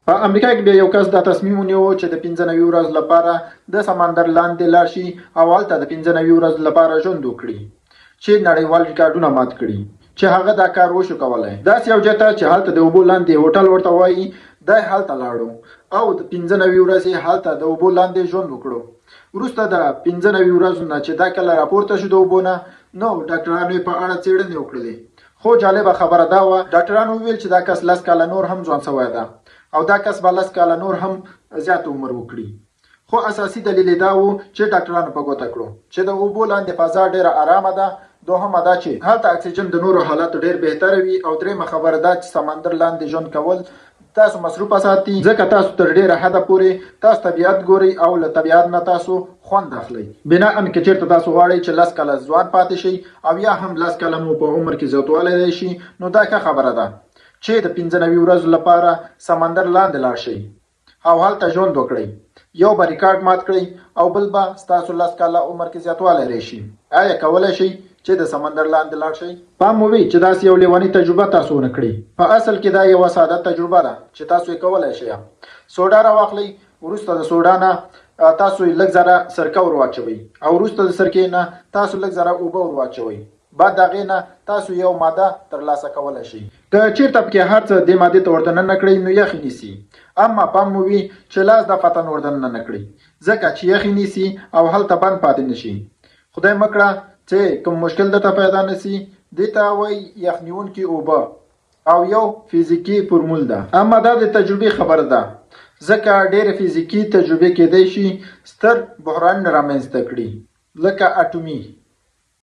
په امریکا کې بیا یو کس دا تصمیم ونیو چې د 95 ورځې لپاره د سمندر لاندې لاړ شي او هلته د 95 ورځې لپاره ژوند وکړي چې نړیوال ریکارډونه مات کړي چې هغه دا کار وشو کولی. داسې یو ځای ته چې هلته د اوبو لاندې هوټل ورته وایي دی هلته لاړو او د 95 ورځې هلته د اوبو لاندې ژوند وکړو. وروسته د 95 ورځو نه چې دا کله راپورته شو د اوبو نه نو ډاکټرانو په اړه څېړنې وکړلې. خو جالبه خبره دا وه ډاکټرانو وویل چې دا کس 10 کاله نور هم ځوان شوی ده او دا کس به 10 کاله نور هم زیات عمر وکړي. خو اساسي دلیل دا و چې ډاکټرانو په ګوته کړو چې د اوبو لاندې فضا ډېره ارامه ده. دوهمه دا چې هلته اکسیجن د نورو حالاتو ډېر بهتره وي او درېیمه خبره دا چې سمندر لاندې ژوند کول تاسو مصروفه ساتي ځکه تاسو تر ډېره حده پورې تاسو طبیعت ګورئ او له طبیعت نه تاسو خوند اخلئ. بناً که چېرته تاسو غواړئ چې 10 کاله ځوان پاتې شئ او یا هم 10 کاله مو په عمر کې زیاتوالی دی شي نو دا ښه خبره ده چې د 95 ورځو لپاره سمندر لاندې لاړ شئ او هلته ژوند وکړئ. یو به ریکارډ مات کړئ او بل به ستاسو 10 کاله عمر کې زیاتوالی راشي. آیا کولی شئ چې د سمندر لاندې لاړ شئ؟ پام مو وي چې داسې یو لیونی تجربه تاسو ونه کړئ. په اصل کې دا یوه ساده تجربه ده چې تاسو یې کولی شئ. سوډا راواخلئ، وروسته د سوډا نه تاسو یې لږ ذره سرکه ور واچوئ او وروسته د سرکې نه تاسو لږ ذره اوبه ور واچوئ. بعد د هغې نه تاسو یو ماده ترلاسه کولی شئ. که چېرته پکې هر څه دې مادې ته ورته ننه کړئ نو یخ نیسي. اما پام مو وي چې لاس دفعتاً ورته ننه کړئ ځکه چې یخ نیسي او هلته بند پاتې نه شي. خدای مه کړه چې کوم مشکل درته پیدا نشي. دې ته وایي یخنیونکي اوبه او یو فزیکي فورمول ده. اما دا د تجربې خبره ده ځکه ډېرې فزیکي تجربې کیدی شي ستر بحران رامنځته کړي لکه اټومي